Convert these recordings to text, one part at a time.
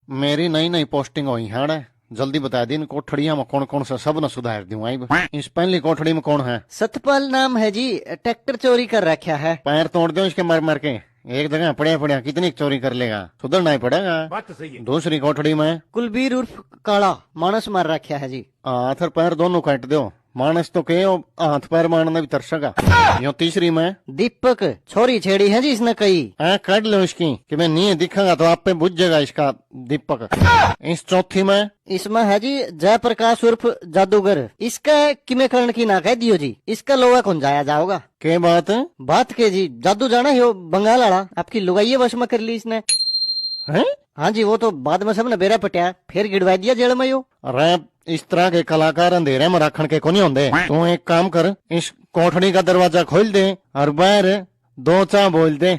मेरी नई नई पोस्टिंग हुई है, जल्दी बता दी कोठड़िया में कौन कौन सा सब न सुधार दूं। इस पहली कोठड़ी में कौन है? सतपाल नाम है जी, ट्रैक्टर चोरी कर रखा है। पैर तोड़ दो इसके मर मर के, एक जगह पड़े पड़े कितनी चोरी कर लेगा, सुधरना ही पड़ेगा। बात तो सही है। दूसरी कोठड़ी में कुलबीर उर्फ काला मानस मार रखा है जी। हाथ और पैर दोनों काट दो, मानस तो के हाथ पैर मारना भी तरसेगा। यो तीसरी में दीपक छोरी छेड़ी है जी इसने कई। काट लो इसकी कि मैं नहीं दिखागा तो आप पे बुझ जाएगा इसका दीपक। इस चौथी में इसमें है जी जयप्रकाश उर्फ जादूगर। इसका किमे करण की ना कह दियो जी, इसका लोहा कौन जाया जाओगा। के बात के जी, जादू जाना ही हो बंगाल वाला, आपकी लुगाई वश में कर ली इसने। है? हाँ जी, वो तो बाद में सबने बेरा पटिया फिर गिड़वा दिया जेल में। यो अरे इस तरह के कलाकार अंधेरे में रखने के को नहीं होंगे। तू एक काम कर, इस कोठड़ी का दरवाजा खोल दे और बाहर दो चा बोल दे।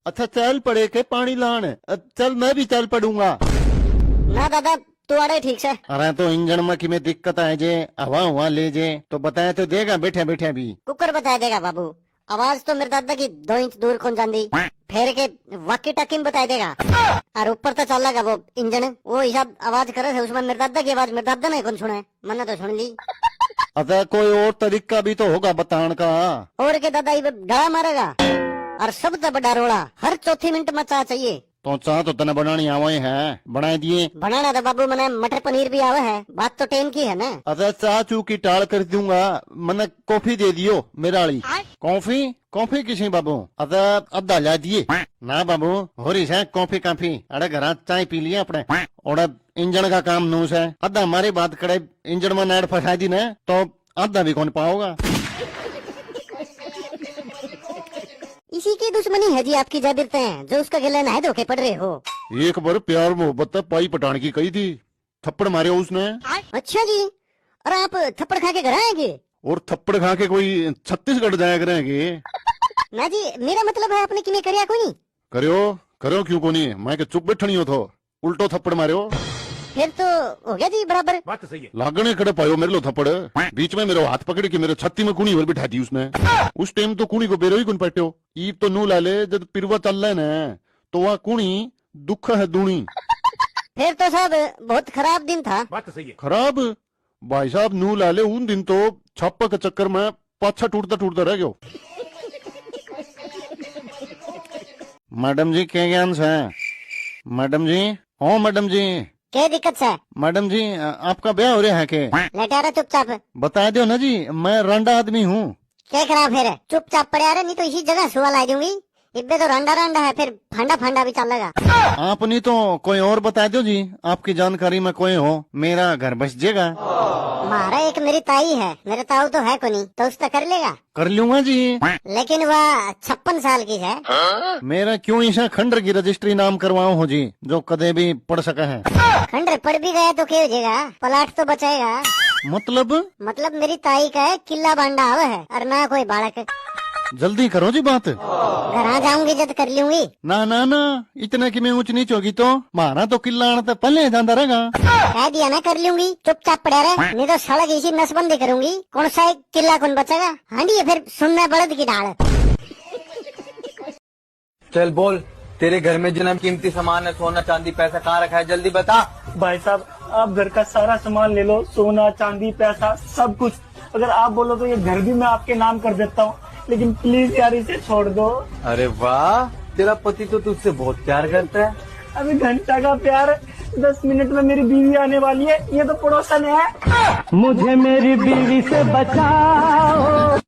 अच्छा चल पड़े के पानी लान, चल मैं भी चल पड़ूंगा। ना दादा तू अड़े ठीक से। अरे तो इंजन में कि में दिक्कत आए जे, हवा हुआ ले जे तो बताया तो देगा बैठे बैठे भी। कुकर बता देगा बाबू, आवाज तो मेरे दादा की 2 इंच दूर कौन जाती, फेर के वाकी टाकी में बता देगा। और ऊपर तो चल लगा वो इंजन, वो हिसाब आवाज करे थे उसमें मेरे दादा की आवाज मेरे दादा ने कौन सुना है, मैंने तो सुन ली। अच्छा कोई और तरीका भी तो होगा बताने का। और के दादा ये ढाला मारेगा, और सब तो बड़ा रोड़ा, हर चौथी मिनट में चाह चाहिए। तो चाह तो तने बनानी आवे है, बना दिए। बनाना तो बाबू मैंने मटर पनीर भी आवे है, बात तो टेन की है ना। अच्छा चाह चू की टाल कर दूंगा, मैंने कॉफी दे दियो मेरा वाली। कॉफी कॉफी किसी बाबू? अच्छा अद्धा ला दिए ना बाबू, हो रही है कॉफी काफी। अरे घर चाय पी लिया अपने, और इंजन का काम नूस है, अद्धा हमारी बात करे इंजन में नाड़ फंसा दी ना तो आधा भी कौन पाओगा। इसी की दुश्मनी है जी आपकी जाबिरते हैं, जो उसका गले ना है धोखे पड़ रहे हो। एक बार प्यार मोहब्बत पाई पटाने की कही थी, थप्पड़ मारे उसने। अच्छा जी, और आप थप्पड़ खा के घर आएंगे? और थप्पड़ खा के कोई छत्तीसगढ़ जाया करेंगे? ना जी, मेरा मतलब है आपने किमें करिया कोनी? करो करो क्यों को नहीं, मैं के चुप बैठनी हो तो उल्टो थप्पड़ मारो। फिर तो हो गया जी बराबर। बात तो सही है। लागने खड़े पायो मेरे लो थप्पड़, बीच में मेरे हाथ पकड़ के मेरे छत्ती में कुणी बिठा दी उसने। उस टाइम तो कुणी को बेरो ही कुन पट्यो, ईब तो नू लाले जब पिरवा चल रहे न तो वह कुणी दुख है दूनी। फिर तो साहब बहुत खराब दिन था। बात तो सही है। खराब भाई साहब, नू लाले उन दिन तो छप्पा के चक्कर में पाछा टूटता टूटता रह गयो। मैडम जी क्या ज्ञान है? मैडम जी, ओ मैडम जी। क्या दिक्कत है? मैडम जी आपका ब्याह हो रहा है के? लेटा रहा चुपचाप। बता दो ना जी, मैं रंडा आदमी हूँ। क्या खराब फिर? चुपचाप पड़े आ रहे, नहीं तो इसी जगह सुआ ला दूंगी। इब्बे तो रंडा रंडा है, फिर फंडा फंडा भी चलेगा। आप नहीं तो कोई और बता दो जी, आपकी जानकारी में कोई हो, मेरा घर बस जाएगा। मारा एक मेरी ताई है, मेरे ताऊ तो है कोनी, तो उसका कर लेगा। कर लूंगा जी, लेकिन वह 56 साल की है। मेरा क्यों ऐसा खंडर की रजिस्ट्री नाम करवाओ हो जी, जो कदे भी पढ़ सका है। खंडर पड़ भी गया तो क्या हो जाएगा, पलाट तो बचाएगा। मतलब मेरी ताई का है किला बांडा आवा है, और ना कोई बालक। जल्दी करो जी बात, घर आ जाऊंगी जब कर लूंगी। ना ना ना, इतना कि मैं ऊंच नीच होगी तो मारा तो किला आना तो पहले जाता रहेगा। कह दिया ना कर लूंगी, चुपचाप पड़े रहे, नहीं तो सड़क इसी नसबंदी करूंगी। कौन सा एक किला कौन बचेगा? हांडी है फिर सुनना बलद की डाल। चल बोल, तेरे घर में जितना कीमती सामान है, सोना चांदी पैसा कहाँ रखा है, जल्दी बता। भाई साहब आप घर का सारा सामान ले लो, सोना चांदी पैसा सब कुछ। अगर आप बोलो तो ये घर भी मैं आपके नाम कर देता हूँ, लेकिन प्लीज यार इसे छोड़ दो। अरे वाह, तेरा पति तो तुझसे बहुत प्यार करता है। अभी घंटा का प्यार, 10 मिनट में मेरी बीवी आने वाली है, ये तो पड़ोसन है। मुझे मेरी बीवी से बचाओ।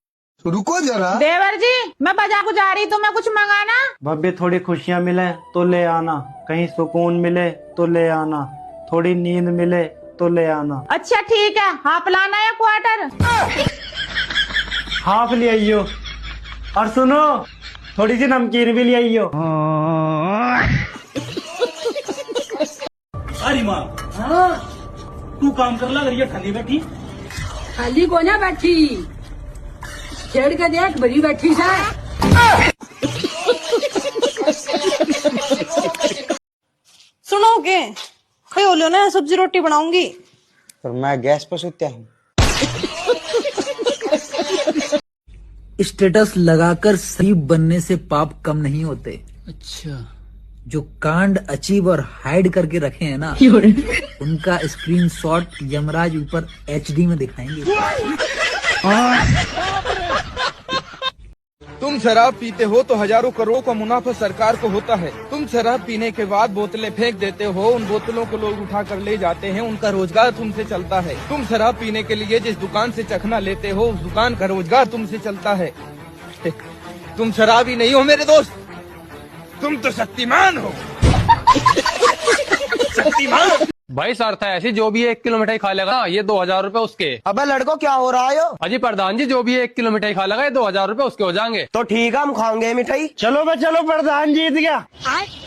रुको जरा। देवर जी मैं बाजार को जा रही, तो मैं कुछ मंगाना। भाभी थोड़ी खुशियाँ मिले तो ले आना, कहीं सुकून मिले तो ले आना, थोड़ी नींद मिले तो ले आना। अच्छा ठीक है, हाफ लाना या क्वार्टर? हाफ ले आइयो, और सुनो थोड़ी सी नमकीन भी ले आइयो। अरे माँ, तू काम कर ला, ये खाली बैठी। खाली को ना बैठी, छेड़ के देख बड़ी बैठी सा। सुनोगे खई हो लो ना, सब्जी रोटी बनाऊंगी। पर मैं गैस पर सोता हूँ। स्टेटस लगाकर शरीफ बनने से पाप कम नहीं होते। अच्छा, जो कांड अचीव और हाइड करके रखे हैं ना, उनका स्क्रीनशॉट यमराज ऊपर HD में दिखाएंगे। तुम शराब पीते हो तो हजारों करोड़ों का मुनाफा सरकार को होता है। तुम शराब पीने के बाद बोतलें फेंक देते हो, उन बोतलों को लोग उठा कर ले जाते हैं, उनका रोजगार तुमसे चलता है। तुम शराब पीने के लिए जिस दुकान से चखना लेते हो, उस दुकान का रोजगार तुमसे चलता है। तुम शराबी नहीं हो मेरे दोस्त, तुम तो शक्तिमान हो। शक्तिमान भाई शर्त है ऐसी, जो भी 1 किलो मिठाई खा लेगा ये 2000 रुपए उसके। अबे लड़को क्या हो रहा है? अजी प्रधान जी, जो भी 1 किलो मिठाई खा लेगा ये 2000 रुपए उसके हो जाएंगे। तो ठीक है, हम खाएंगे मिठाई। चलो बे चलो, प्रधान जीत गया।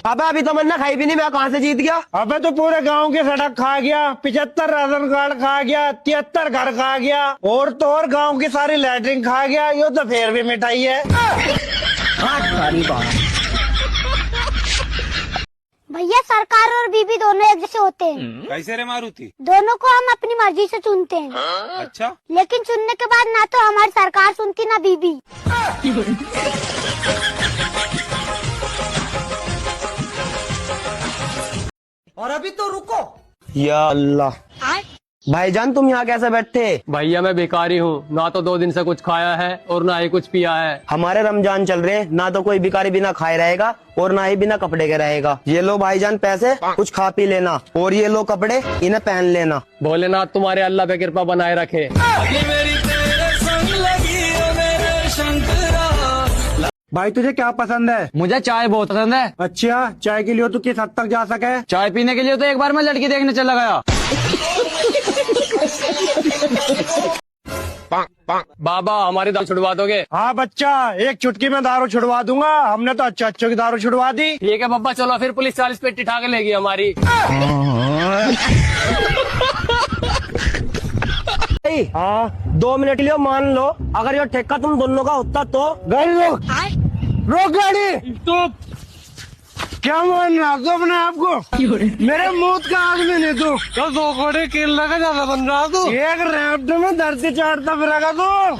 अबे अभी तो मैंने खाई भी नहीं, मैं कहाँ से जीत गया? अबे तो पूरे गांव की सड़क खा गया, 75 राशन कार्ड खा गया, 73 घर खा गया, और तो और गांव की सारी लैटरिन खा गया। ये तो फिर भी मिठाई है। भैया सरकार और बीबी दोनों एक जैसे होते हैं। कैसे रे मारुति? दोनों को हम अपनी मर्जी से चुनते हैं। अच्छा, लेकिन चुनने के बाद ना तो हमारी सरकार सुनती ना बीबी। और अभी तो रुको। या अल्लाह, भाईजान तुम यहाँ कैसे बैठे? भैया मैं भिखारी हूँ, ना तो 2 दिन से कुछ खाया है और ना ही कुछ पिया है। हमारे रमजान चल रहे, ना तो कोई भिखारी बिना खाए रहेगा और ना ही बिना कपड़े के रहेगा। ये लो भाईजान पैसे, कुछ खा पी लेना, और ये लो कपड़े, इन्हें पहन लेना। भोलेनाथ तुम्हारे अल्लाह पे कृपा बनाए रखे। भाई तुझे क्या पसंद है? मुझे चाय बहुत पसंद है। अच्छा, चाय के लिए तू किस हद तक जा सके? चाय पीने के लिए तो एक बार मैं लड़की देखने चला गया। बाबा हमारी दारू छुड़वा दोगे? हाँ बच्चा, एक चुटकी में दारू छुड़वा दूंगा। हमने तो अच्छा की दारू छुड़वा दी। ठीक है पापा, चलो फिर पुलिस 40 पेटी उठा के लेगी हमारी। हाँ 2 मिनट लियो, मान लो अगर ये ठेका तुम दोनों का होता तो। गाड़ी रोक गाड़ी। तो क्या मान रहा तू अपने आप को? मेरे मौत का आदमी नहीं तू। तो 2 घोड़े केला का ज्यादा बन रहा तू। एक रैप्ट में धरती चाटता फिरेगा तू।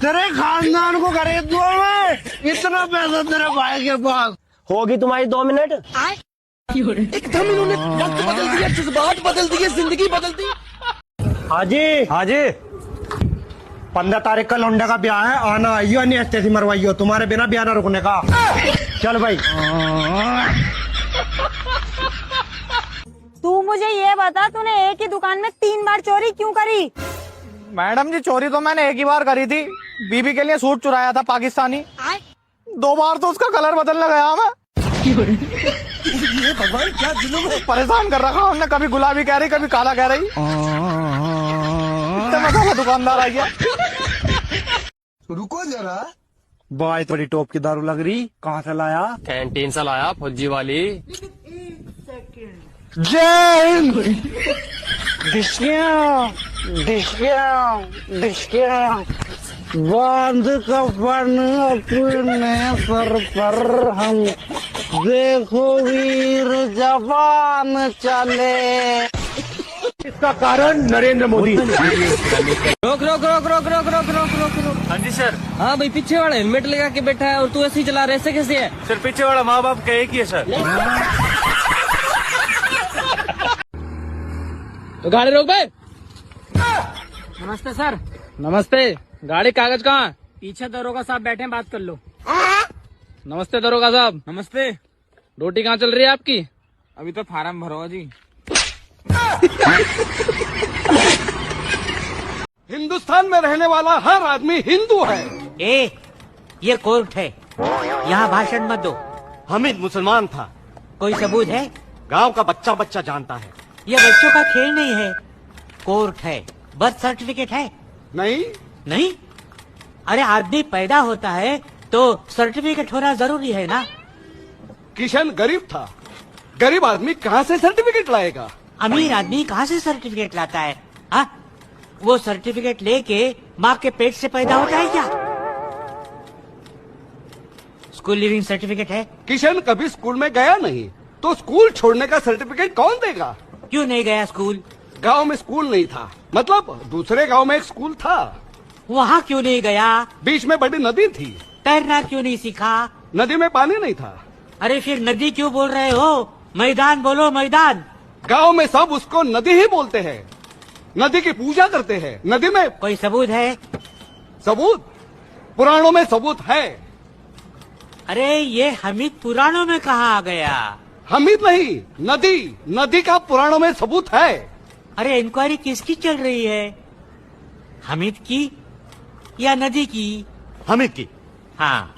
तेरे खानदान को खरीद दूंगा मैं, इतना पैसा तेरे भाई के पास। होगी तुम्हारी 2 मिनट। एकदम इन्होंने वक्त बदल दिया, जज्बात बदल दिए, जिंदगी बदल दी। हाजी 15 तारीख का लौंडा का ब्याह है, आना आइयो, नहीं अस्ते मरवाइयो, तुम्हारे बिना ब्याह ना रुकने का। चल भाई। तू मुझे ये बता, तूने एक ही दुकान में 3 बार चोरी क्यों करी? मैडम जी चोरी तो मैंने एक ही बार करी थी, बीबी के लिए सूट चुराया था पाकिस्तानी। 2 बार तो उसका कलर बदलने गया मैं। ये भगवान क्या जुल्म है। परेशान कर रखा हमने, कभी गुलाबी कह रही कभी काला कह रही। मसाला दुकानदार आ गया। रुको जरा, भाई थोड़ी टॉप की दारू लग रही, कहाँ से लाया? कैंटीन से लाया, फौजी वाली। जय हिंद। डिस्किया बांध कफन अपने सर पर हम, देखो वीर जवान चले। इसका कारण नरेंद्र मोदी। रोक रोक रोक रोक रोक रोक रोक रोक रोक रोक। हाँ जी सर। हाँ भाई, पीछे वाला हेलमेट लगा के बैठा है और तू ऐसे ही चला रहा है, ऐसे कैसे है? सर पीछे वाला माँ बाप का एक ही है सर। तो गाड़ी रोक भाई। नमस्ते सर। नमस्ते। गाड़ी कागज कहाँ? पीछे दरोगा साहब बैठे हैं, बात कर लो। नमस्ते दरोगा साहब। नमस्ते। रोटी कहाँ चल रही है आपकी? अभी तो फार्म भरो जी। हिंदुस्तान में रहने वाला हर आदमी हिंदू है। ये कोर्ट है, यहाँ भाषण मत दो। हामिद मुसलमान था। कोई सबूत है? गांव का बच्चा बच्चा जानता है। ये बच्चों का खेल नहीं है, कोर्ट है। बर्थ सर्टिफिकेट है? नहीं नहीं? अरे आदमी पैदा होता है तो सर्टिफिकेट होना जरूरी है ना। किशन गरीब था, गरीब आदमी कहाँ से सर्टिफिकेट लाएगा? अमीर आदमी कहाँ से सर्टिफिकेट लाता है? हाँ, वो सर्टिफिकेट लेके माँ के पेट से पैदा होता है क्या? स्कूल लिविंग सर्टिफिकेट है? किशन कभी स्कूल में गया नहीं, तो स्कूल छोड़ने का सर्टिफिकेट कौन देगा? क्यों नहीं गया स्कूल? गांव में स्कूल नहीं था, मतलब दूसरे गांव में एक स्कूल था। वहाँ क्यों नहीं गया? बीच में बड़ी नदी थी। तैरना क्यों नहीं सीखा? नदी में पानी नहीं था। अरे फिर नदी क्यों बोल रहे हो? मैदान बोलो, मैदान। गांव में सब उसको नदी ही बोलते हैं, नदी की पूजा करते हैं। नदी में कोई सबूत है? सबूत? पुराणों में सबूत है। अरे ये हमीद पुराणों में कहाँ आ गया? हमीद नहीं, नदी, नदी का पुराणों में सबूत है। अरे इंक्वायरी किसकी चल रही है? हमीद की या नदी की? हमीद की। हाँ।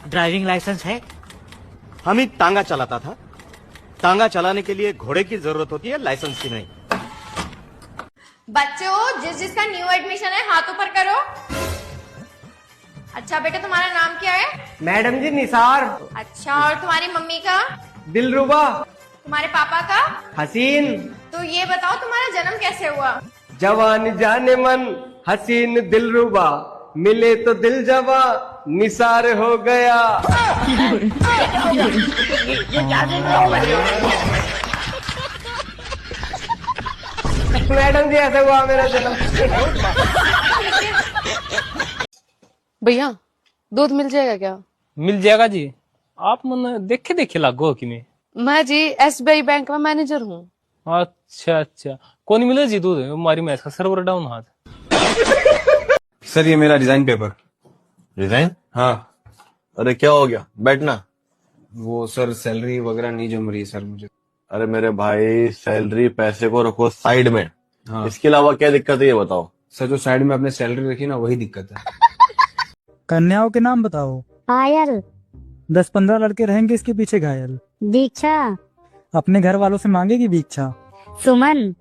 ड्राइविंग लाइसेंस है? हमीद टांगा चलाता था। टांगा चलाने के लिए घोड़े की जरूरत होती है, लाइसेंस की नहीं। बच्चों, जिसका न्यू एडमिशन है हाथ ऊपर करो। अच्छा बेटा, तुम्हारा नाम क्या है? मैडम जी निसार। अच्छा, और तुम्हारी मम्मी का? दिलरुबा। तुम्हारे पापा का? हसीन। तो ये बताओ तुम्हारा जन्म कैसे हुआ? जवान जाने मन, हसीन दिलरुबा, मिले तो दिल जवा, निसार हो गया। मैडम जी ऐसा हुआ मेरा जन्म। भैया दूध मिल जाएगा क्या? मिल जाएगा जी। आप मन देखे देखे लागो हो कि मैं जी SBI बैंक में मैनेजर हूँ। अच्छा अच्छा, कौन मिले जी दूध? हमारी मैच का सर्वर डाउन हाथ। सर ये मेरा रिजाइन पेपर। रिजाइन? हाँ। अरे क्या हो गया, बैठना। वो सर सैलरी वगैरह नहीं जम रही सर मुझे। अरे मेरे भाई, सैलरी पैसे को रखो साइड में। हाँ। इसके अलावा क्या दिक्कत है ये बताओ। सर जो साइड में अपने सैलरी रखी ना वही दिक्कत है। कन्याओं के नाम बताओ। पायल, 10-15 लड़के रहेंगे इसके पीछे घायल। दीक्षा, अपने घर वालों से मांगेगी भिक्षा। सुमन,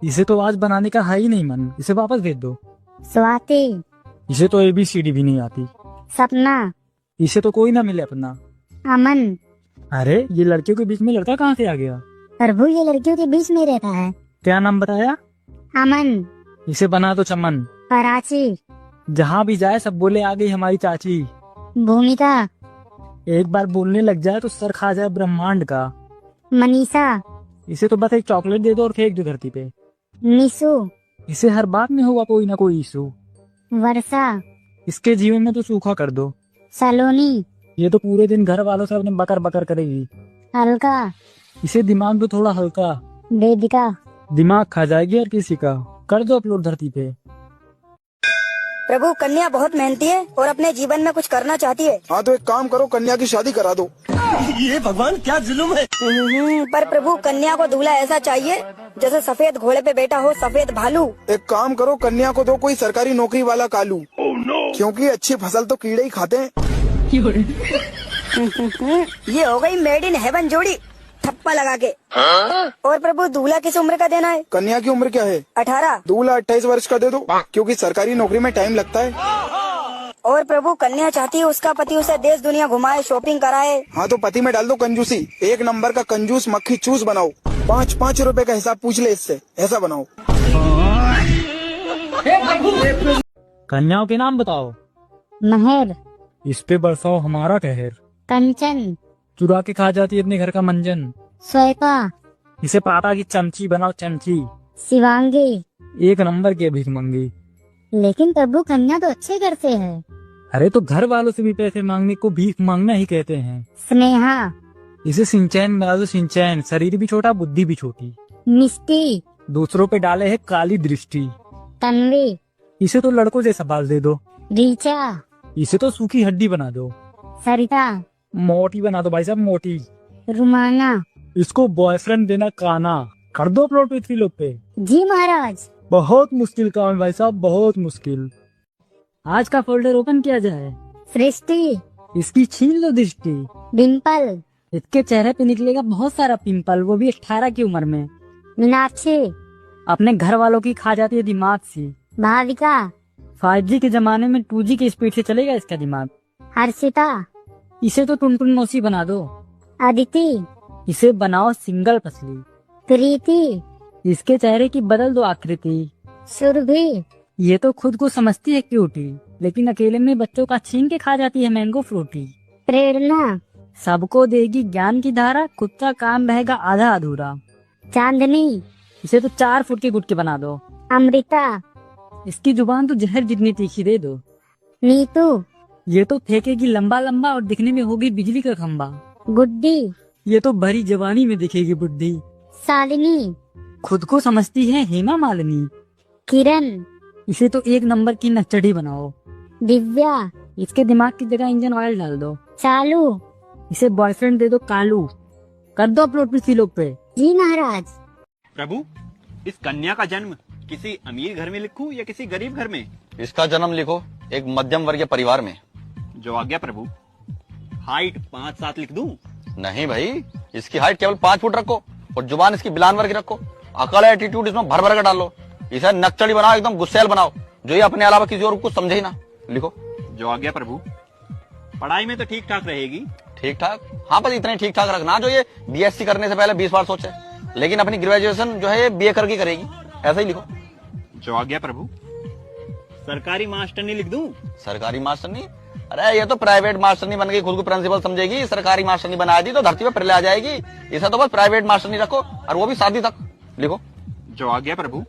इसे तो आज बनाने का है ही नहीं मन, इसे वापस भेज दो। स्वाति, इसे तो ABCD भी नहीं आती। सपना, इसे तो कोई ना मिले अपना। अमन। अरे ये लड़कियों के बीच में लड़का कहाँ से आ गया? प्रभु, ये लड़कियों के बीच में रहता है। क्या नाम बताया? अमन। इसे बना दो चमन। कराची, जहाँ भी जाए सब बोले आ गई हमारी चाची। भूमिका, एक बार बोलने लग जाए तो सर खा जाए ब्रह्मांड का। मनीषा, इसे तो बस एक चॉकलेट दे दो और फेंक दो धरती पे। निशु, इसे हर बात में हुआ कोई ना कोई इशू। वर्षा, इसके जीवन में तो सूखा कर दो। सलोनी, ये तो पूरे दिन घर वालों से अपने बकर बकर करेगी। अलका, इसे दिमाग तो थोड़ा हल्का। वेदिका, दिमाग खा जाएगी और किसी का। कर दो अपलोड धरती पे। प्रभु, कन्या बहुत मेहनती है और अपने जीवन में कुछ करना चाहती है। हाँ तो एक काम करो, कन्या की शादी करा दो। ये भगवान क्या जुल्म है। पर प्रभु, कन्या को दूल्हा ऐसा चाहिए जैसे सफेद घोड़े पे बैठा हो सफेद भालू। एक काम करो, कन्या को दो कोई सरकारी नौकरी वाला कालू। क्योंकि अच्छी फसल तो कीड़े ही खाते हैं। ये हो गई मेड इन हेवन जोड़ी, ठप्पा लगा के। और प्रभु, दूल्हा किस उम्र का देना है? कन्या की उम्र क्या है? 18। दूल्हा 28 वर्ष का दे दो, क्योंकि सरकारी नौकरी में टाइम लगता है। और प्रभु, कन्या चाहती है उसका पति उसे देश दुनिया घुमाए, शॉपिंग कराए। हाँ तो पति में डाल दो कंजूसी। एक नंबर का कंजूस मक्खी चूस बनाओ। 5-5 रुपए का हिसाब पूछ ले इससे, ऐसा बनाओ। कन्याओं के नाम बताओ। महर, इस पे बरसाओ हमारा कहर। कंचन, चुरा के खा जाती है अपने घर का मंजन। श्वेता, इसे पापा की चमची बनाओ चमची। शिवांगी, एक नंबर की भीख मंगी। लेकिन प्रभु, कन्या तो अच्छे घर से है। अरे तो घर वालों से भी पैसे मांगने को भीख मांगना ही कहते हैं। स्नेहा, इसे सिंचैन बना दो सिंचैन, शरीर भी छोटा बुद्धि भी छोटी। मिष्टी, दूसरों पे डाले है काली दृष्टि। तन्वी, इसे तो लड़कों जैसा बाल दे दो। रीचा, इसे तो सूखी हड्डी बना दो। सरिता, मोटी बना दो भाई साहब, मोटी। रुमाना, इसको बॉयफ्रेंड देना काना। कर दो अपलोड पृथ्वी लोक पे। जी महाराज। बहुत मुश्किल काम है भाई साहब, बहुत मुश्किल। आज का फोल्डर ओपन किया जाए। सृष्टि, इसकी छीन लो दृष्टि। डिम्पल, इसके चेहरे पे निकलेगा बहुत सारा पिंपल, वो भी 18 की उम्र में। मीनाक्षी, अपने घर वालों की खा जाती है दिमाग सी। भाविका, 5G के जमाने में 2G की स्पीड से चलेगा इसका दिमाग। हर्षिता, इसे तो टुनटुन मौसी बना दो। अदिति, इसे बनाओ सिंगल पसली। प्रीति, इसके चेहरे की बदल दो आकृति। सुरभि, ये तो खुद को समझती है क्यूटी, लेकिन अकेले में बच्चों का छीन के खा जाती है मैंगो फ्रूटी। प्रेरणा, सबको देगी ज्ञान की धारा, खुद का काम रहेगा आधा अधूरा। चांदनी, इसे तो 4 फुट के गुटके बना दो। अमृता, इसकी जुबान तो जहर जितनी तीखी दे दो। नीतू, ये तो फेंकेगी लंबा लंबा और दिखने में होगी बिजली का खंबा। गुड्डी, ये तो भरी जवानी में दिखेगी बुड्ढी। शालिनी, खुद को समझती है हेमा मालिनी। किरण, इसे तो एक नंबर की नक्चढ़ी बनाओ। दिव्या, इसके दिमाग की जगह इंजन ऑयल डाल दो। चालू, इसे बॉयफ्रेंड दे दो कालू। कर दो अपलोड पृथ्वी लोक पे। जी महाराज। प्रभु, इस कन्या का जन्म किसी अमीर घर में लिखूं या किसी गरीब घर में? इसका जन्म लिखो एक मध्यम वर्गीय परिवार में। जो आज्ञा प्रभु। हाइट 5-7 लिख दूं? नहीं भाई, इसकी हाइट केवल 5 फुट रखो और जुबान इसकी बिलानवर की रखो। अकल एटीट्यूड इसमें भर भर कर डालो। इसे नक्चड़ी बनाओ, एकदम गुस्सेल बनाओ, जो ये अपने अलावा किसी और को समझे ही ना। लिखो। जो आज्ञा प्रभु। पढ़ाई में तो ठीक ठाक रहेगी? ठीक ठाक, हाँ, बस इतने ठीक ठाक रखना जो ये बीएससी करने से पहले 20 बार सोचे, लेकिन अपनी ग्रेजुएशन जो है ये बीए करके करेगी। ऐसा ही लिखो। जो आज्ञा प्रभु। सरकारी मास्टरनी लिख दूं? सरकारी मास्टरनी? अरे ये तो प्राइवेट मास्टरनी बन गई, खुद को प्रिंसिपल समझेगी। सरकारी मास्टरनी बना दी तो धरती पे प्रलय आ जाएगी। इसे तो बस प्राइवेट मास्टरनी रखो, और वो भी शादी तक। लिखो। जो आज्ञा प्रभु।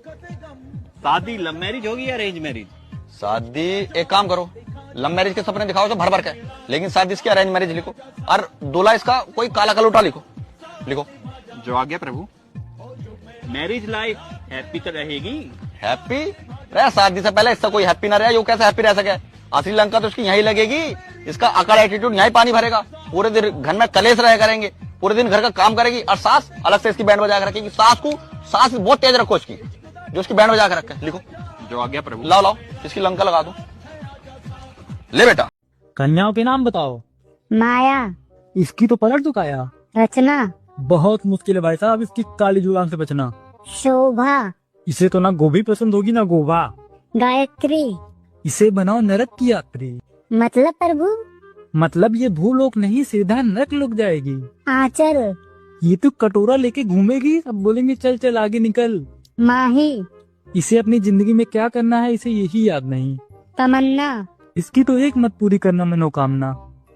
शादी लव मैरिज होगी या अरेंज मैरिज? शादी, एक काम करो, लव मैरिज के सपने दिखाओ तो भर भर के, लेकिन शादी इसकी अरेंज मैरिज लिखो। और दूल्हा इसका कोई काला कलूटा लिखो। लिखो। जो आज्ञा प्रभु। मैरिज लाइफ हैप्पी तो रहेगी? हैप्पी? अरे शादी से पहले इससे कोई हैप्पी ना रहे, यो कैसे हैप्पी रह सके? असली लंका तो इसकी यहीं लगेगी। इसका अकड़ एटीट्यूड यहीं पानी भरेगा। पूरे दिन घर में कलेश रह करेंगे, पूरे दिन घर का काम करेगी, और सास अलग से इसकी बैंड बजा कर रखेगी। सास बहुत तेज रखो इसकी, जो इसकी बैंड बजा कर रखे। लिखो। जो आज्ञा प्रभु। लाओ इसकी लंका लगा दो। ले बेटा। कन्याओं के नाम बताओ। माया, इसकी तो पलट दो काया। रचना, बहुत मुश्किल है भाई साहब इसकी काली जुबान से बचना। शोभा, इसे तो ना गोभी पसंद होगी ना गोभा। गायत्री, इसे बनाओ नरक की यात्री। मतलब प्रभु? मतलब ये भूलोक नहीं, सीधा नरक लोक जाएगी। आचर, ये तो कटोरा लेके घूमेगी, अब बोलेंगे चल चल आगे निकल। माही, इसे अपनी जिंदगी में क्या करना है इसे यही याद नहीं। तमन्ना, इसकी तो एक मत पूरी करना मनोकामना।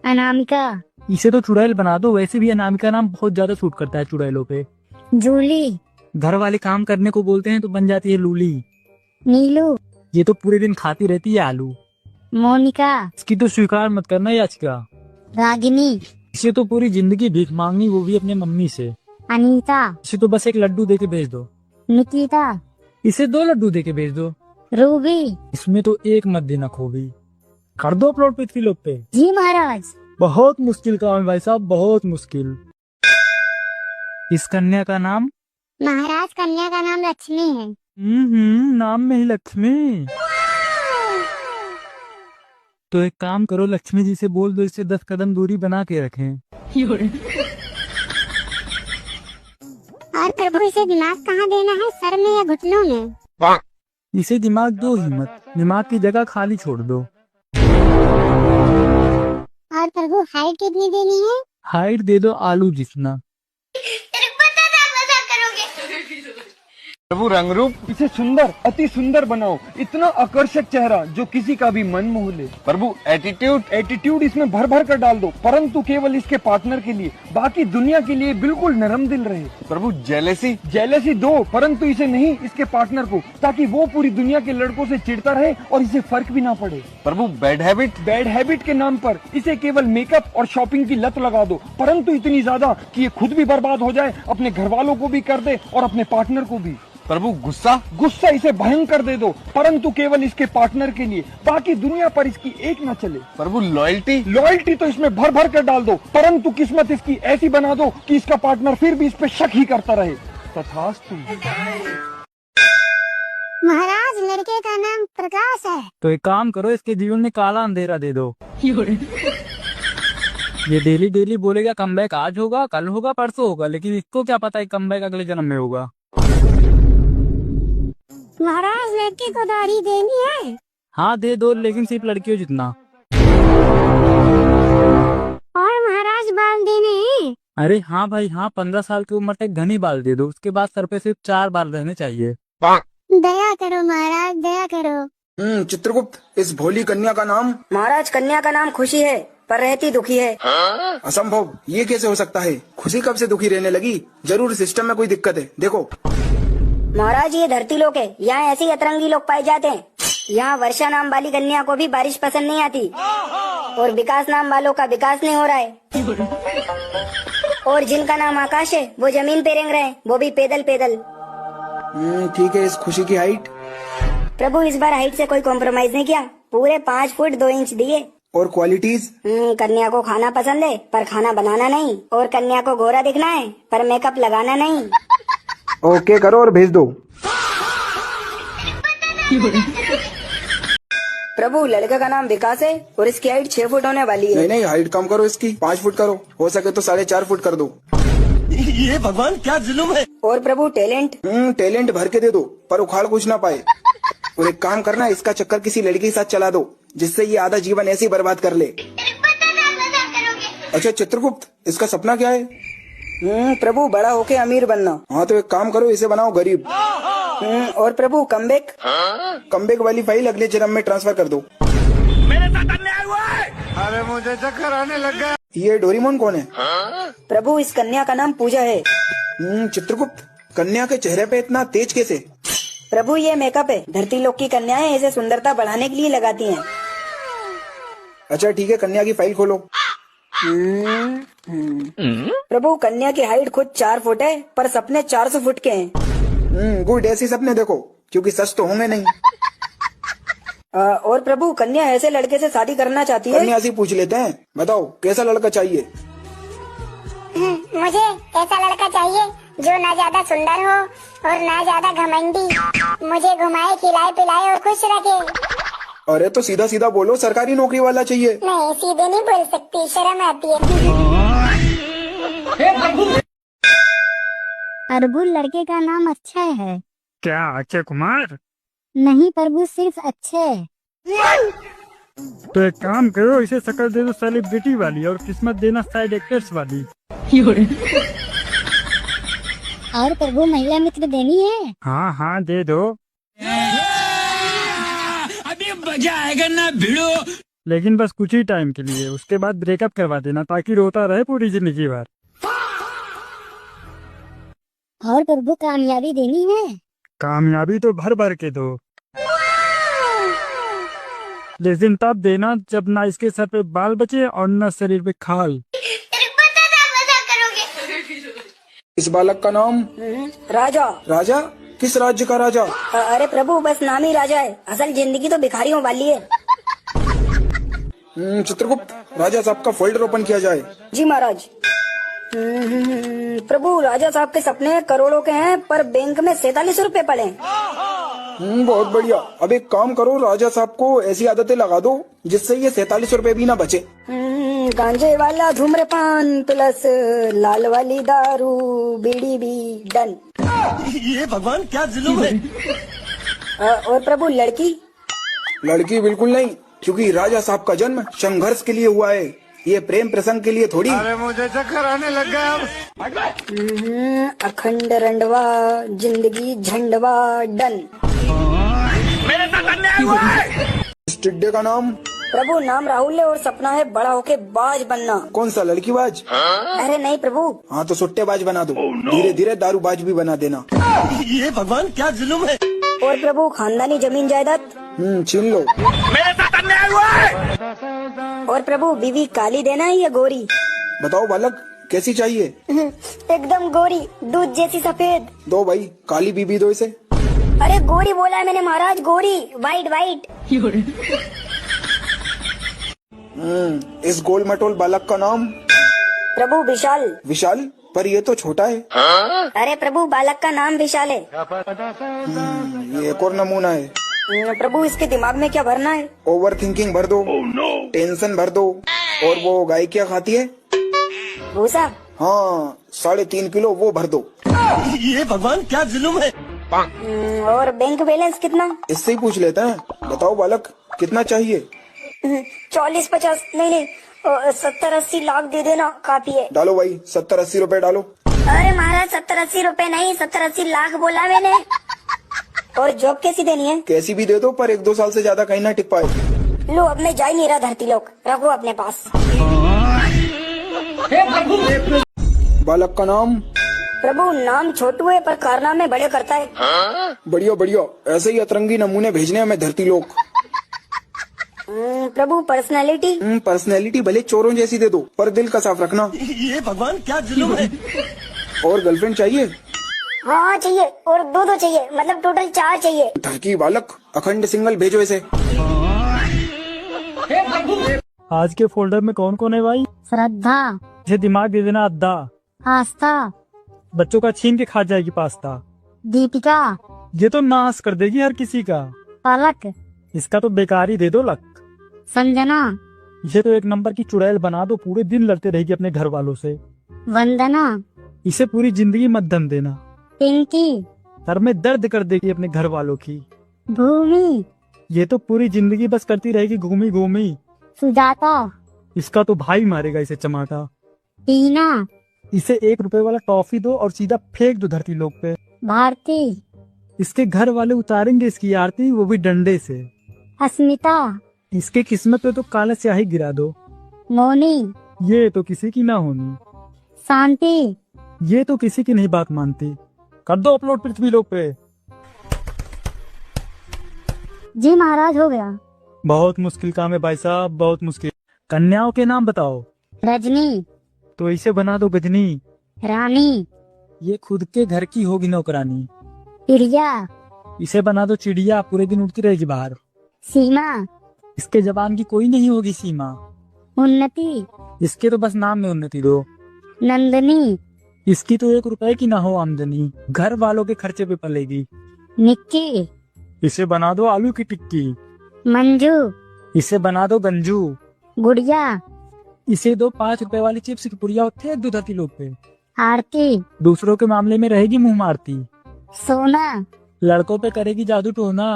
अनामिका, इसे तो चुड़ैल बना दो, वैसे भी अनामिका नाम बहुत ज्यादा सूट करता है चुड़ैलों पे। जूली, घर वाले काम करने को बोलते हैं तो बन जाती है लूली। नीलू, ये तो पूरे दिन खाती रहती है आलू। मोनिका, इसकी तो स्वीकार मत करना याचिका। रागिनी, इसे तो पूरी जिंदगी भीख मांगनी, वो भी अपने मम्मी से। अनीता, इसे तो बस एक लड्डू दे के भेज दो। निकिता, इसे 2 लड्डू दे के भेज दो। रूबी, इसमें तो एक मत देना खोबी। कर दो अपलोड पृथ्वी लोक पे। जी महाराज। बहुत मुश्किल काम है भाई साहब, बहुत मुश्किल। इस कन्या का नाम? महाराज, कन्या का नाम लक्ष्मी है। नाम में ही लक्ष्मी। तो एक काम करो, लक्ष्मी जी से बोल दो इसे 10 कदम दूरी बना के रखें। और प्रभु इसे दिमाग कहाँ देना है, सर में या घुटनों में? इसे दिमाग दो ही मत, दिमाग की जगह खाली छोड़ दो। और प्रभु हाइट कितनी देनी है? हाइट दे दो आलू जितना। प्रभु रंगरूप, इसे सुंदर, अति सुंदर बनाओ। इतना आकर्षक चेहरा जो किसी का भी मन मोह ले। प्रभु एटीट्यूड इसमें भर भर कर डाल दो, परंतु केवल इसके पार्टनर के लिए, बाकी दुनिया के लिए बिल्कुल नरम दिल रहे। प्रभु जेलेसी दो, परंतु इसे नहीं, इसके पार्टनर को, ताकि वो पूरी दुनिया के लड़कों से चिढ़ता रहे और इसे फर्क भी ना पड़े। प्रभु बैड हैबिट के नाम पर इसे केवल मेकअप और शॉपिंग की लत लगा दो, परंतु इतनी ज्यादा कि ये खुद भी बर्बाद हो जाए, अपने घर वालों को भी कर दे और अपने पार्टनर को भी। प्रभु गुस्सा इसे भयंकर दे दो, परंतु केवल इसके पार्टनर के लिए, बाकी दुनिया पर इसकी एक न चले। प्रभु लॉयल्टी तो इसमें भर भर कर डाल दो, परंतु किस्मत इसकी ऐसी बना दो कि इसका पार्टनर फिर भी इस पे शक ही करता रहे। तथास्तु। महाराज, लड़के का नाम प्रकाश है। तो एक काम करो, इसके जीवन में काला अंधेरा दे दो। ये डेली बोलेगा कमबैक आज होगा, कल होगा, परसों होगा, लेकिन इसको क्या पता है कमबैक अगले जन्म में होगा। महाराज, लड़के को दाढ़ी देनी है? हाँ दे दो, लेकिन सिर्फ लड़कियों जितना। और महाराज बाल देने हैं? अरे हाँ भाई हाँ, 15 साल की उम्र तक घने बाल दे दो, उसके बाद सर पे सिर्फ 4 बाल रहने चाहिए। दया करो महाराज, दया करो। चित्रगुप्त, इस भोली कन्या का नाम? महाराज, कन्या का नाम खुशी है, पर रहती दुखी है। असंभव, ये कैसे हो सकता है? खुशी कब से दुखी रहने लगी? जरूर सिस्टम में कोई दिक्कत है, देखो। महाराज, ये धरती लोक है, यहाँ ऐसे ही अतरंगी लोग पाए जाते हैं। यहाँ वर्षा नाम वाली कन्या को भी बारिश पसंद नहीं आती, और विकास नाम वालों का विकास नहीं हो रहा है, और जिनका नाम आकाश है वो जमीन पे रेंग रहे हैं, वो भी पैदल पैदल। ठीक है, इस खुशी की हाइट? प्रभु इस बार हाइट से कोई कॉम्प्रोमाइज नहीं किया, पूरे 5 फुट 2 इंच दिए। और क्वालिटीज? कन्या को खाना पसंद है पर खाना बनाना नहीं, और कन्या को गोरा दिखना है पर मेकअप लगाना नहीं। ओके करो और भेज दो। प्रभु लड़के का नाम विकास है और इसकी हाइट 6 फुट होने वाली है। नहीं नहीं, हाइट कम करो इसकी, 5 फुट करो, हो सके तो 4.5 फुट कर दो। ये भगवान क्या जुल्म है। और प्रभु टैलेंट? टैलेंट भर के दे दो पर उखाड़ कुछ ना पाए। और एक काम करना, इसका चक्कर किसी लड़की के साथ चला दो जिससे ये आधा जीवन ऐसे ही बर्बाद कर ले। अच्छा चित्रगुप्त, इसका सपना क्या है? प्रभु बड़ा होके अमीर बनना। हाँ तो एक काम करो, इसे बनाओ गरीब। और प्रभु कमबैक? कमबैक वाली फाइल अगले जन्म में ट्रांसफर कर दो। मेरे साथ अन्याय हुआ है। अरे मुझे चक्कर आने लग गया। ये डोरेमोन कौन है? प्रभु इस कन्या का नाम पूजा है। चित्रगुप्त, कन्या के चेहरे पे इतना तेज कैसे? प्रभु ये मेकअप है, धरती लोक की कन्याएं इसे सुंदरता बढ़ाने के लिए लगाती हैं। अच्छा ठीक है, कन्या की फाइल खोलो। प्रभु कन्या की हाइट खुद 4 फुट है पर सपने 400 फुट के हैं। गुड, ऐसे सपने देखो क्योंकि सच तो होंगे नहीं। और प्रभु कन्या ऐसे लड़के से शादी करना चाहती है। कन्या से पूछ लेते हैं, बताओ कैसा लड़का चाहिए? मुझे ऐसा लड़का चाहिए जो ना ज्यादा सुंदर हो और ना ज्यादा घमंडी, मुझे घुमाए खिलाए पिलाए और खुश रखे। अरे तो सीधा सीधा बोलो, सरकारी नौकरी वाला चाहिए। नहीं सीधे नहीं बोल सकती, शर्म आती है। प्रभु लड़के का नाम अच्छा है। क्या अक्षय कुमार? नहीं प्रभु, सिर्फ अच्छे। तो एक काम करो, इसे शक्ल दे दो सेलिब्रिटी वाली और किस्मत देना साइड एक्टर्स वाली। और प्रभु महिला मित्र देनी है? हाँ हाँ दे दो। अभी मजा आएगा ना भिड़ो। लेकिन बस कुछ ही टाइम के लिए, उसके बाद ब्रेकअप करवा देना ताकि रोता रहे पूरी जिंदगी भर। और प्रभु कामयाबी देनी है? कामयाबी तो भर भर के दो, लेकिन तब देना जब ना इसके सर पे बाल बचे और ना शरीर पे खाल। इस बालक का नाम? राजा। राजा? किस राज्य का राजा? अरे प्रभु बस नाम ही राजा है, असल जिंदगी तो भिखारियों वाली है। चित्रगुप्त, राजा साहब का फोल्डर ओपन किया जाए। जी महाराज। प्रभु राजा साहब के सपने करोड़ों के हैं पर बैंक में 47 रुपए पड़े। बहुत बढ़िया। अब एक काम करो, राजा साहब को ऐसी आदतें लगा दो जिससे ये 47 रुपए भी ना बचे। गांजे वाला धूम्रपान प्लस लाल वाली दारू बीड़ी भी डन। ये भगवान क्या जुल्म है। और प्रभु लड़की? लड़की बिल्कुल नहीं, क्योंकि राजा साहब का जन्म संघर्ष के लिए हुआ है, ये प्रेम प्रसंग के लिए थोड़ी। अरे मुझे चक्कर आने लग गया। अखंड रंडवा जिंदगी झंडवा डन। मेरे साथ अन्याय हुआ है। इस टिड्डे का नाम? प्रभु नाम राहुल है और सपना है बड़ा होके बाज बनना। कौन सा, लड़की बाज? अरे नहीं प्रभु। हाँ तो सुट्टेबाज बना दो। धीरे धीरे दारू बाज भी बना देना। ये भगवान क्या जुल्म है। और प्रभु खानदानी जमीन जायदाद? छीन लो। मेरे साथ अन्याय हुआ है। और प्रभु बीवी काली देना है या गोरी? बताओ बालक कैसी चाहिए? एकदम गोरी, दूध जैसी सफेद। दो भाई, काली बीबी दो इसे। अरे गोरी बोला है मैंने महाराज, गोरी, वाइट वाइट। इस गोल मटोल बालक का नाम? प्रभु विशाल। विशाल? पर ये तो छोटा है। अरे प्रभु बालक का नाम विशाल है। ये एक और नमूना है। प्रभु इसके दिमाग में क्या भरना है? ओवर थिंकिंग भर दो। टेंशन भर दो। और वो गाय क्या खाती है? भूसा। हाँ 3.5 किलो वो भर दो। ये भगवान क्या जुल्म है। और बैंक बैलेंस कितना? इससे ही पूछ लेते हैं। बताओ बालक कितना चाहिए? 40-50 नहीं 70-80 लाख दे देना काफी है। डालो भाई 70-80 रुपए डालो। अरे महाराज 70-80 रुपए नहीं 70-80 लाख बोला मैंने। और जॉब कैसी देनी है? कैसी भी दे दो पर 1-2 साल से ज्यादा कहीं ना टिक पाए। लो अब मैं जा ही नहीं रहा धरती लोग, रखो अपने पास। बालक का नाम? प्रभु नाम छोटू है पर कारनामे बड़े करता है। बढ़िया बढ़िया, ऐसे ही अतरंगी नमूने भेजने हमें धरती लोग। प्रभु पर्सनालिटी पर्सनैलिटी भले चोरों जैसी दे दो, पर दिल का साफ रखना। ये भगवान क्या जुल्म है। और गर्लफ्रेंड चाहिए? हाँ चाहिए, और दो चाहिए, मतलब टोटल 4 चाहिए। धरकी बालक, अखंड सिंगल भेजो इसे। आज के फोल्डर में कौन कौन है भाई? श्रद्धा, मुझे दिमाग दे देना अद्दा। आस्था, बच्चों का छीन के खा जाएगी पास्ता। दीपिका, ये तो नाश कर देगी हर किसी का। पलक, इसका तो बेकार ही दे दो लक। संजना, इसे तो एक नंबर की चुड़ैल बना दो, पूरे दिन लड़ते रहेगी अपने घर वालों से। वंदना, इसे पूरी जिंदगी मत दम देना, पिंकी, सर में दर्द कर देगी अपने घर वालों की। भूमि, ये तो पूरी जिंदगी बस करती रहेगी घूमी घूमी। सुजाता, इसका तो भाई मारेगा इसे चमाटा। टीना, इसे 1 रुपए वाला टॉफी दो और सीधा फेंक दो धरती लोग पे। भारती, इसके घर वाले उतारेंगे इसकी आरती, वो भी डंडे से। अस्मिता, इसके किस्मत पे तो काला स्याही गिरा दो। मोनी, ये तो किसी की ना होनी। शांति, ये तो किसी की नहीं बात मानती। कर दो अपलोड पृथ्वी लोग पे। जी महाराज हो गया। बहुत मुश्किल काम है भाई साहब, बहुत मुश्किल। कन्याओं के नाम बताओ। रजनी, तो इसे बना दो गजनी। रानी, ये खुद के घर की होगी नौकरानी। प्रिया, इसे बना दो चिड़िया, पूरे दिन उड़ती रहेगी बाहर। सीमा, इसके जबान की कोई नहीं होगी सीमा। उन्नति, इसके तो बस नाम में उन्नति दो। नंदनी, इसकी तो 1 रुपए की ना हो आमदनी, घर वालों के खर्चे पे पलेगी। निक्की, इसे बना दो आलू की टिक्की। मंजू, इसे बना दो गंजू। गुड़िया, इसे दो 5 रुपए वाली चिप्स की पुड़िया फेंक दो धरती लोग पे। आरती, दूसरों के मामले में रहेगी मुंह मारती। सोना, लड़कों पे करेगी जादू टोना।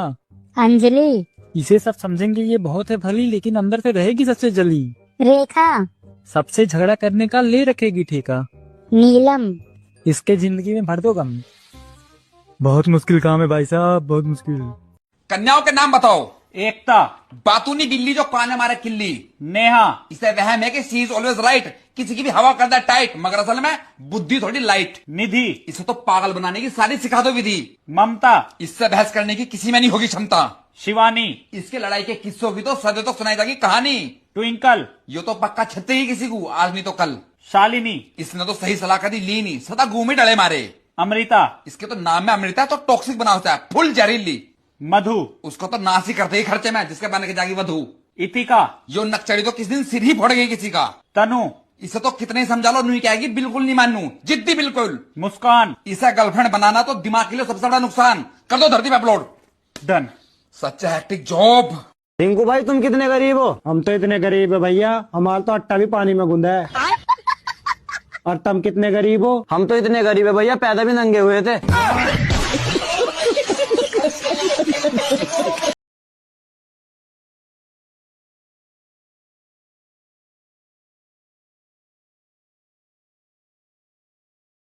अंजलि, इसे सब समझेंगे ये बहुत है भली, लेकिन अंदर से रहेगी सबसे जली। रेखा, सबसे झगड़ा करने का ले रखेगी ठेका। नीलम, इसके जिंदगी में भर दो गम। बहुत मुश्किल काम है भाई साहब, बहुत मुश्किल। कन्याओं के नाम बताओ। एकता, बातूनी बिल्ली जो कान में मारे किल्ली। नेहा, इसे वहम है कि शी इज ऑलवेज राइट, किसी की भी हवा करता है टाइट, मगर असल में बुद्धि थोड़ी लाइट। निधि, इसे तो पागल बनाने की सारी सिखा दो विधि। ममता, इससे बहस करने की किसी में नहीं होगी क्षमता। शिवानी, इसके लड़ाई के किस्सों की तो सदे तो सुनाई जाएगी कहानी। ट्विंकल, यो तो पक्का छत्ते ही किसी को, आज नहीं तो कल। शालिनी, इसने तो सही सलाह कभी ली नहीं, सदा घूमे डले मारे। अमृता, इसके तो नाम में अमृता है तो टॉक्सिक बना होता है, फुल जहरीली। मधु, उसको तो नाश ही करते ही खर्चे में, जिसके बन के जाएगी वधु। इतिका, यो नकचड़ी तो किस दिन सिर ही फोड़ गई किसी का। तनु, इसे तो कितने समझा लो नहीं कहेगी, बिल्कुल नहीं मानू, जिद्दी बिल्कुल। मुस्कान, इसे गर्लफ्रेंड बनाना तो दिमाग के लिए सबसे बड़ा नुकसान। कर दो धरती पे अपलोड। डन। सच्चा हैक्टिक जॉब। रिंकू भाई तुम कितने गरीब हो? हम तो इतने गरीब है भैया, हमारा तो अट्टा भी पानी में गुंदा है। और तुम कितने गरीब हो? हम तो इतने गरीब है भैया, पैदा भी नंगे हुए थे।